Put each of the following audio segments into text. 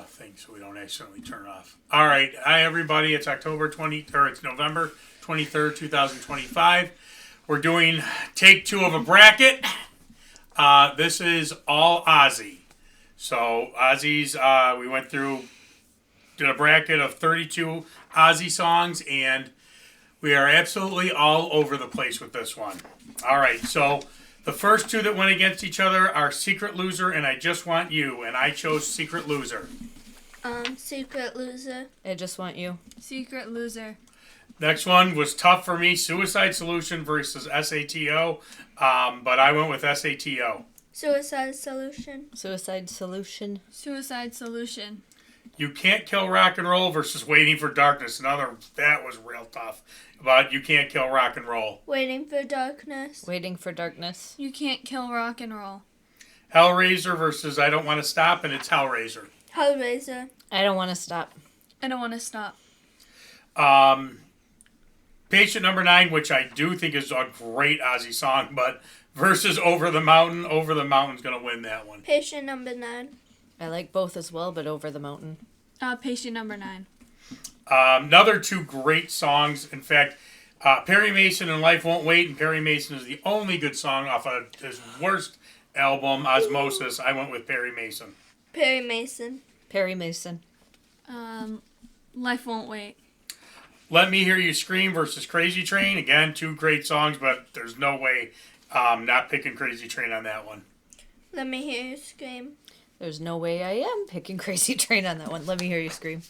thing so we don't accidentally turn it off. All right. Hi, everybody. It's it's November 23rd, 2025. We're doing take 2 of a bracket. This is all Ozzy. So Ozzy's, we went through, did a bracket of 32 Ozzy songs, and we are absolutely all over the place with this one. All right, so the first 2 that went against each other are Secret Loser and I Just Want You, and I chose Secret Loser. Secret Loser. I Just Want You. Secret Loser. Next one was tough for me, Suicide Solution versus SATO, but I went with SATO. Suicide Solution. Suicide Solution. Suicide Solution. You Can't Kill Rock and Roll versus Waiting for Darkness. That was real tough. But You Can't Kill Rock and Roll. Waiting for Darkness. Waiting for Darkness. You Can't Kill Rock and Roll. Hellraiser versus I Don't Want to Stop, and it's Hellraiser. Hellraiser. I Don't Want to Stop. I Don't Want to Stop. Patient Number 9, which I do think is a great Ozzy song, but versus Over the Mountain. Over the Mountain's going to win that one. Patient Number 9. I like both as well, but Over the Mountain. Patient Number 9. Another 2 great songs. In fact, Perry Mason and Life Won't Wait, and Perry Mason is the only good song off of his worst album, Osmosis. I went with Perry Mason. Perry Mason. Perry Mason. Life Won't Wait. Let Me Hear You Scream versus Crazy Train. Again, 2 great songs, but there's no way not picking Crazy Train on that one. Let Me Hear You Scream. There's no way I am picking Crazy Train on that one. Let Me Hear You Scream.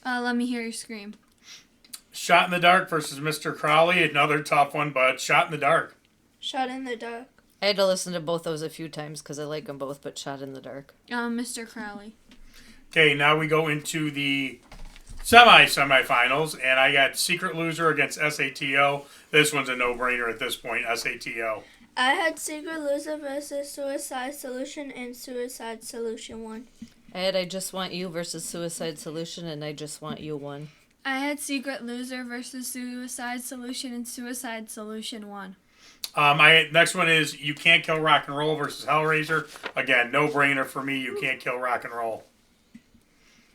Let Me Hear You Scream. Shot in the Dark versus Mr. Crowley. Another tough one, but Shot in the Dark. Shot in the Dark. I had to listen to both those a few times because I like them both, but Shot in the Dark. Mr. Crowley. Okay, now we go into the semifinals, and I got Secret Loser against SATO. This one's a no-brainer at this point, SATO. I had Secret Loser versus Suicide Solution, and Suicide Solution won. I had I Just Want You versus Suicide Solution, and I Just Want You won. I had Secret Loser versus Suicide Solution, and Suicide Solution won. Next one is You Can't Kill Rock and Roll versus Hellraiser. Again, no-brainer for me, You Can't Kill Rock and Roll.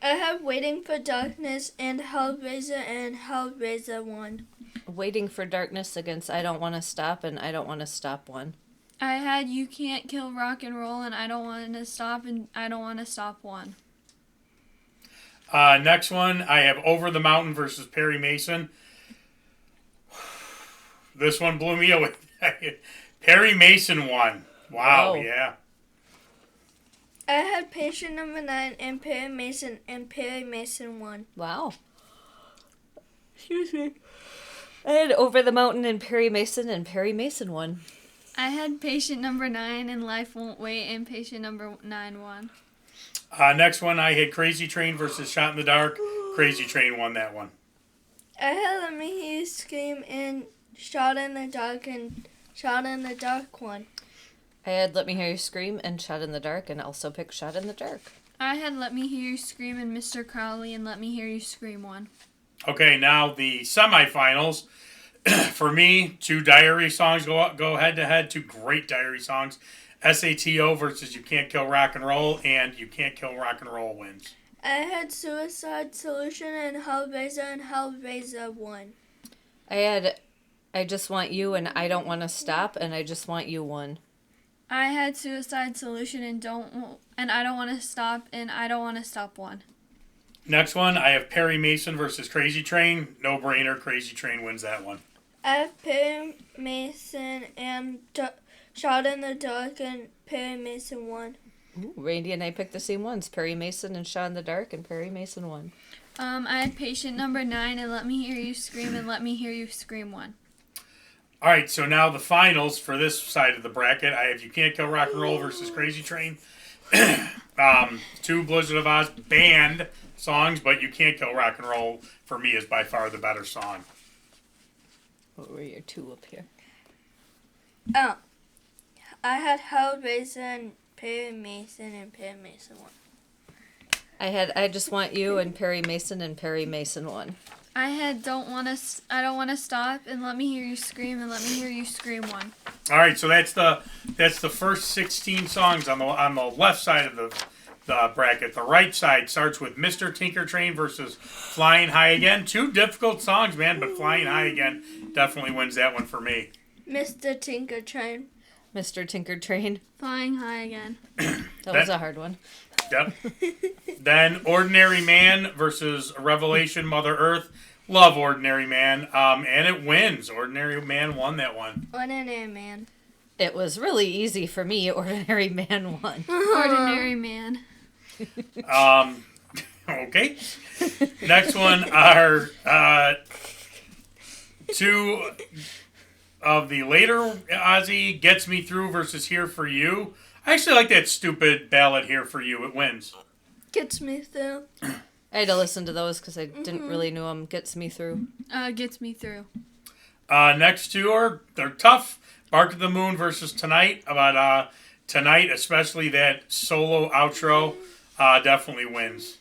I have Waiting for Darkness and Hellraiser won. Waiting for Darkness against I Don't Want to Stop, and I Don't Want to Stop won. I had You Can't Kill Rock and Roll, and I Don't Want to Stop, and I Don't Want to Stop won. Next one, I have Over the Mountain versus Perry Mason. This one blew me away. Perry Mason won. Wow, yeah. I had Patient Number 9 and Perry Mason won. Wow. Excuse me. I had Over the Mountain and Perry Mason won. I had Patient Number 9 and Life Won't Wait, and Patient Number 9 won. Next one, I had Crazy Train versus Shot in the Dark. Crazy Train won that one. I had Let Me Hear You Scream and Shot in the Dark, and Shot in the Dark won. I had Let Me Hear You Scream and Shot in the Dark, and also picked Shot in the Dark. I had Let Me Hear You Scream and Mr. Crowley, and Let Me Hear You Scream won. Okay, now the semifinals. For me, 2 Diary songs go head-to-head, 2 great Diary songs. SATO versus You Can't Kill Rock and Roll, and You Can't Kill Rock and Roll wins. I had Suicide Solution and Hellraiser won. I had I Just Want You and I Don't Want to Stop, and I Just Want You won. I had Suicide Solution and I Don't Want to Stop, and I Don't Want to Stop won. Next one, I have Perry Mason versus Crazy Train. No-brainer, Crazy Train wins that one. I have Perry Mason and Shot in the Dark, and Perry Mason won. Ooh, Randy and I picked the same ones. Perry Mason and Shot in the Dark, and Perry Mason won. I had Patient Number 9 and Let Me Hear You Scream, and Let Me Hear You Scream won. All right, so now the finals for this side of the bracket. I have You Can't Kill Rock and Roll versus Crazy Train. 2 Blizzard of Oz band songs, but You Can't Kill Rock and Roll, for me, is by far the better song. What were your 2 up here? Oh, I had Hellraiser and Perry Mason won. I had I Just Want You and Perry Mason won. I had I Don't Wanna Stop, and Let Me Hear You Scream, and Let Me Hear You Scream won. All right, so that's the first 16 songs on the left side of the bracket. The right side starts with Mr. Tinker Train versus Flying High Again. Two difficult songs, man, but Flying High Again definitely wins that one for me. Mr. Tinker Train. Mr. Tinker Train. Flying high again. That was a hard one. Yep. Then Ordinary Man versus Revelation Mother Earth. Love Ordinary Man. And it wins. Ordinary Man won that one. Ordinary Man. It was really easy for me. Ordinary Man won. Ordinary man. Okay. Next one are two of the later Ozzy, Gets Me Through versus Here For You. I actually like that stupid ballad, Here For You. It wins. Gets me through. I had to listen to those because I didn't really know them. Gets me through. Gets me through. Next two they're tough. Bark at the Moon versus Tonight. About Tonight, especially that solo outro, definitely wins.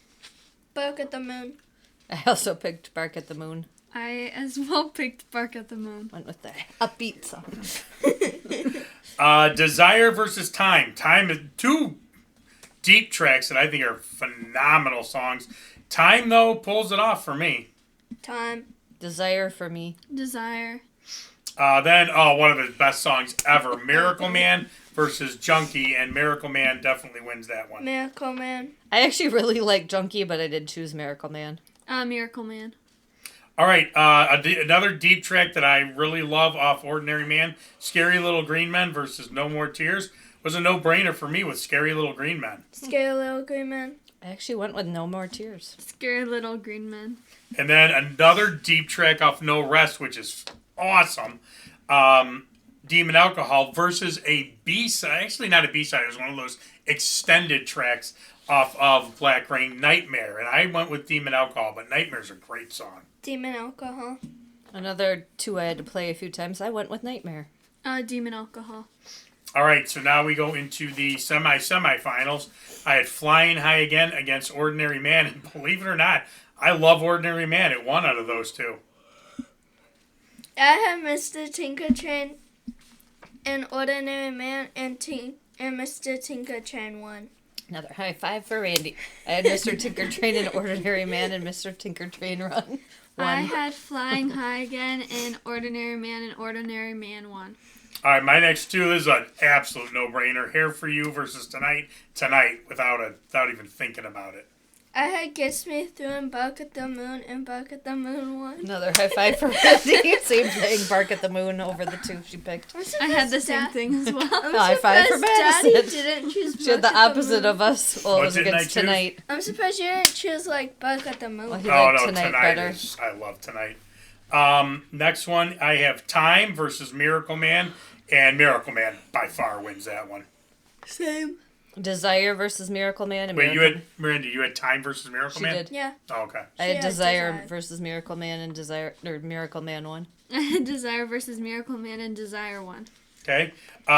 Bark at the Moon. I also picked Bark at the Moon. I as well picked Bark at the Moon. Went with the upbeat song. Desire versus Time. Time is two deep tracks that I think are phenomenal songs. Time, though, pulls it off for me. Time. Desire for me. Desire. Then one of his best songs ever, Miracle Man versus Junkie, and Miracle Man definitely wins that one. Miracle Man. I actually really like Junkie, but I did choose Miracle Man. Miracle Man. All right, another deep track that I really love off Ordinary Man, Scary Little Green Men versus No More Tears, was a no-brainer for me with Scary Little Green Men. Scary Little Green Man. I actually went with No More Tears. Scary Little Green Men. And then another deep track off No Rest, which is awesome, Demon Alcohol versus a B-side, actually not a B-side, it was one of those extended tracks off of Black Rain, Nightmare. And I went with Demon Alcohol, but Nightmare's a great song. Demon Alcohol. Another two I had to play a few times. I went with Nightmare. Demon Alcohol. All right, so now we go into the semifinals. I had Flying High Again against Ordinary Man, and believe it or not, I love Ordinary Man. It won out of those two. I had Mr. Tinker Train and Ordinary Man and Mr. Tinker Train won. Another high five for Randy. I had Mr. Tinker Train and Ordinary Man and Mr. Tinker Train won. I had Flying High Again and Ordinary Man won. All right, my next two is an absolute no-brainer. Here For You versus Tonight without even thinking about it. I had Gets Me Through and Bark at the Moon, and Bark at the Moon won. Another high five for Randy. Same thing. Bark at the Moon over the two she picked. I had the same thing as well. High five for Daddy Madison. didn't choose She had the Bark at opposite Moon. of us. Well, it What was didn't I against choose? Tonight. I'm surprised you didn't choose like Bark at the Moon. Well, he Oh, liked no, Tonight Tonight better. I love Tonight. Next one, I have Time versus Miracle Man, and Miracle Man by far wins that one. Same. Desire versus Miracle Man. And Wait, Miracle... Miranda, you had Time versus Miracle She Man? did. Yeah. Oh, okay. I had She had Desire Desire. versus Miracle Man and Miracle Man won. I had Desire versus Miracle Man and Desire won. Okay.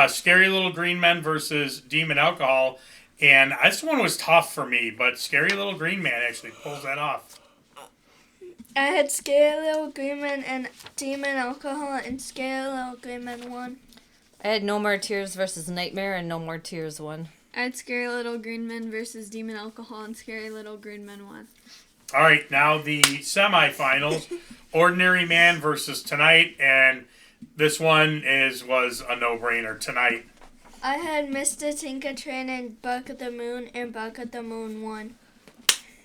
Scary Little Green Men versus Demon Alcohol, and this one was tough for me, but Scary Little Green Man actually pulls that off. I had Scary Little Green Man and Demon Alcohol, and Scary Little Green Man won. I had No More Tears versus Nightmare and No More Tears won. I had Scary Little Green Men versus Demon Alcohol and Scary Little Green Men won. All right, now the semifinals, Ordinary Man versus Tonight, and this one was a no-brainer, Tonight. I had Mr. Tinker Train and Bark at the Moon, and Bark at the Moon won.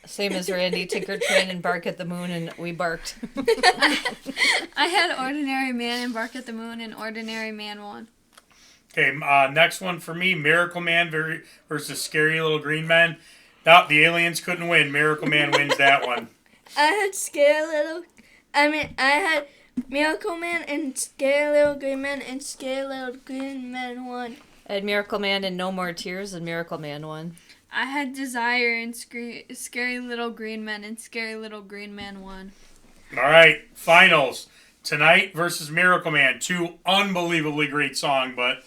Same as Randy, Tinker Train and Bark at the Moon, and we barked. I had Ordinary Man and Bark at the Moon and Ordinary Man won. Okay, next one for me, Miracle Man versus Scary Little Green Men. No, the aliens couldn't win. Miracle Man wins that one. I had Miracle Man and Scary Little Green Man, and Scary Little Green Man won. I had Miracle Man and No More Tears, and Miracle Man won. I had Desire and Scary Little Green Men and Scary Little Green Man won. All right, finals. Tonight versus Miracle Man. Two unbelievably great songs, but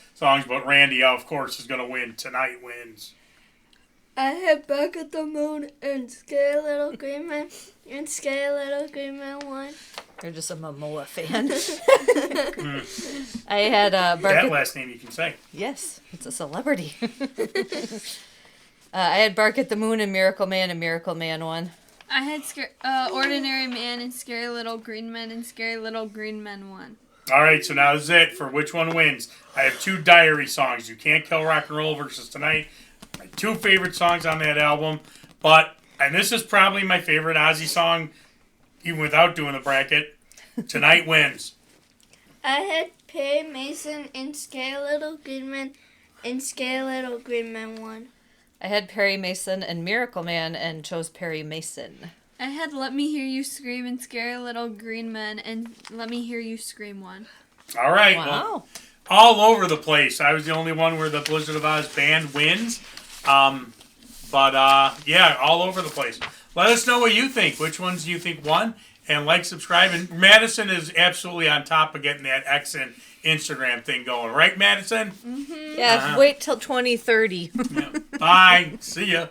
Randy, of course, is going to win. Tonight wins. I had Bark at the Moon and Scary Little Green Man, and Scary Little Green Man won. You're just a Momoa fan. I had Bark That at... last name you can say. Yes, it's a celebrity. I had Bark at the Moon and Miracle Man won. I had Ordinary Man and Scary Little Green Men, and Scary Little Green Men won. All right, so now this is it for which one wins. I have 2 Diary songs. You Can't Kill Rock and Roll versus Tonight. My 2 favorite songs on that album. And this is probably my favorite Ozzy song, even without doing the bracket. Tonight wins. I had Perry Mason and Scary Little Green Men, and Scary Little Green Men won. I had Perry Mason and Miracle Man and chose Perry Mason. I had Let Me Hear You Scream and Scary Little Green Men, and Let Me Hear You Scream won. All right. Wow. Well, all over the place. I was the only one where the Blizzard of Oz band wins. Yeah, all over the place. Let us know what you think. Which ones do you think won? And subscribe. And Madison is absolutely on top of getting that X and Instagram thing going. Right, Madison? Yeah, wait till 2030. Yeah. Bye. See ya.